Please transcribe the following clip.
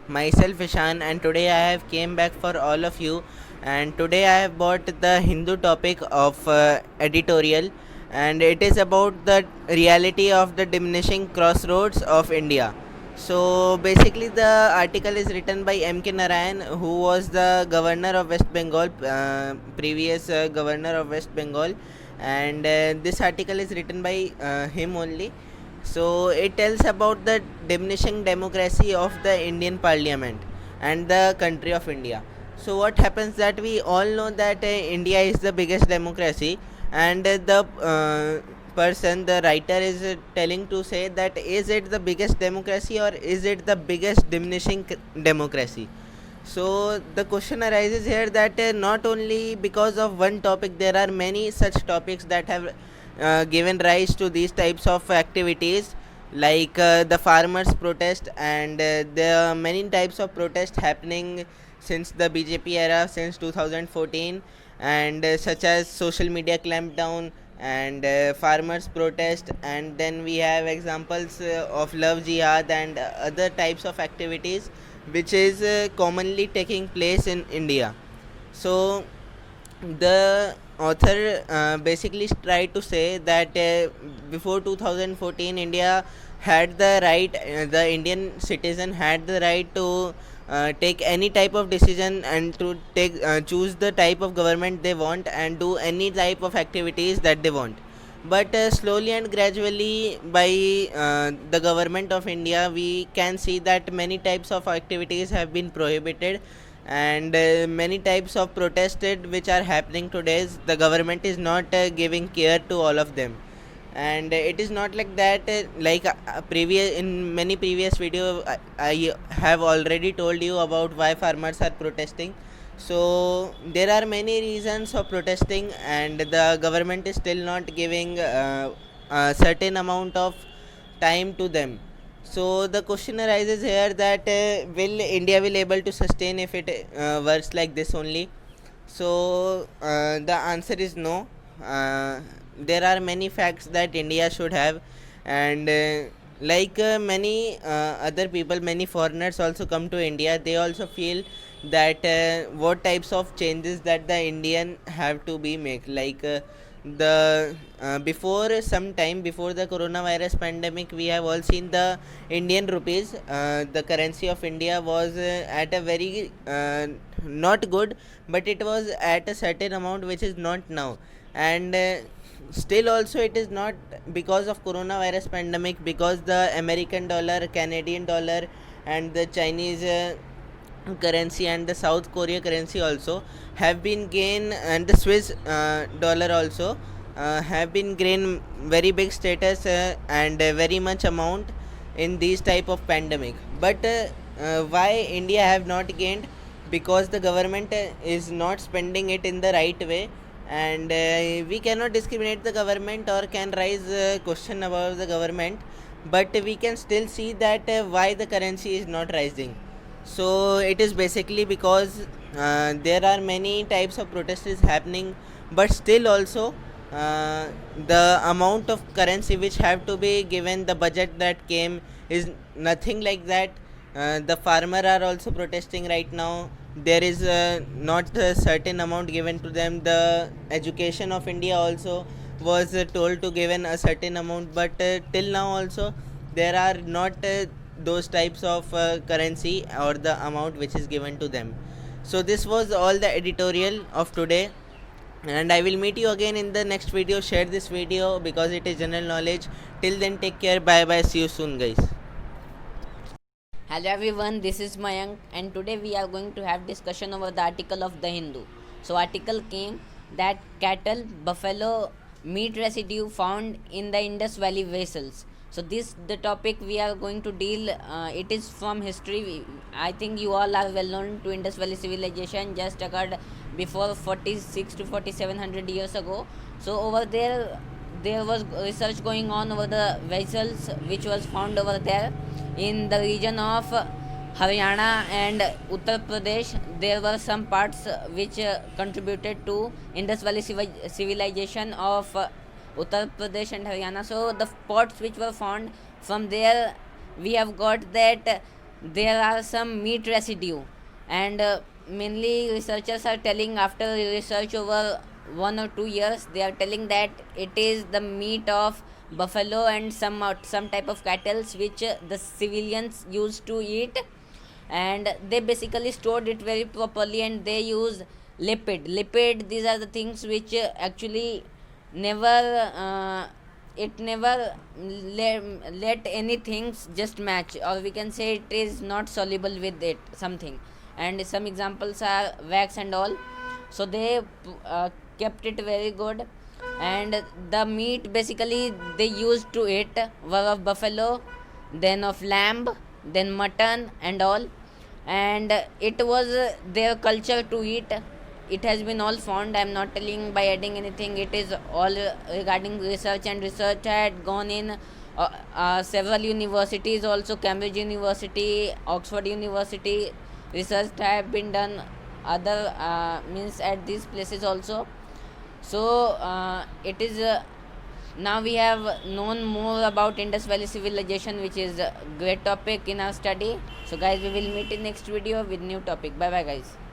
Myself Ishan, and today I have came back for all of you. And today I have brought the Hindu topic of editorial, and it is about the reality of the diminishing crossroads of India. So basically, the article is written by M.K. Narayan, who was the governor of West Bengal, previous governor of West Bengal, and this article is written by him only. So it tells about the diminishing democracy of the Indian Parliament and the country of India. So what happens that we all know that India is the biggest democracy, and the writer is telling to say that is it the biggest democracy or is it the biggest diminishing democracy. So the question arises here that not only because of one topic, there are many such topics that have given rise to these types of activities, like the farmers protest, and there are many types of protest happening since the BJP era, since 2014, and such as social media clampdown and farmers protest, and then we have examples of love jihad and other types of activities which is commonly taking place in India. So the author basically tried to say that before 2014 India had the right, the Indian citizen had the right to take any type of decision and to take choose the type of government they want and do any type of activities that they want. But slowly and gradually, by the government of India, we can see that many types of activities have been prohibited, and many types of protested which are happening today. The government is not giving care to all of them, and it is not like that. Like previous in many previous video, I have already told you about why farmers are protesting. So there are many reasons for protesting, and the government is still not giving a certain amount of time to them. So the question arises here that will India will able to sustain if it works like this only? So the answer is no. There are many facts that India should have, and like many other people, many foreigners also come to India. They also feel that what types of changes that the Indian have to be make, like the before some time before the coronavirus pandemic, we have all seen the Indian rupees, the currency of India was at a very not good, but it was at a certain amount which is not now. And still also it is not because of coronavirus pandemic, because the American dollar, Canadian dollar, and the Chinese currency and the South Korea currency also have been gain, and the Swiss dollar also have been gain very big status and very much amount in these type of pandemic. But why India have not gained? Because the government is not spending it in the right way, and we cannot discriminate the government or can raise question about the government, but we can still see that why the currency is not rising. So it is basically because there are many types of protests is happening, but still also the amount of currency which have to be given, the budget that came is nothing like that. The farmer are also protesting right now. There is not a certain amount given to them. The education of India also was told to given a certain amount, but till now also there are not those types of currency or the amount which is given to them. So this was all the editorial of today, and I will meet you again in the next video. Share this video because it is general knowledge. Till then, take care. Bye bye. See you soon, guys. Hello everyone, this is Mayank, and today we are going to have discussion over the article of the Hindu. So article came that cattle, buffalo, meat residue found in the Indus Valley vessels. So this the topic we are going to deal. It is from history. I think you all are well known to Indus Valley civilization just occurred before 46 to 4700 years ago. So over there was research going on over the vessels which was found over there in the region of Haryana and Uttar Pradesh. There were some parts which contributed to Indus Valley civilization of Uttar Pradesh and Haryana. So the pots which were found from there, we have got that there are some meat residue, and mainly researchers are telling, after research over 1 or 2 years, they are telling that it is the meat of buffalo and some type of cattle which the civilians used to eat, and they basically stored it very properly, and they use lipid. These are the things which actually never it never let anything just match, or we can say it is not soluble with it something. And some examples are wax and all. So they kept it very good, and the meat basically they used to eat were of buffalo, then of lamb, then mutton and all. And it was their culture to eat. It has been all found, I am not telling by adding anything, it is all regarding research, and research had gone in several universities also, Cambridge University, Oxford University. Research have been done other means at these places also. So it is now we have known more about Indus Valley civilization, which is a great topic in our study. So guys, we will meet in next video with new topic. Bye bye guys.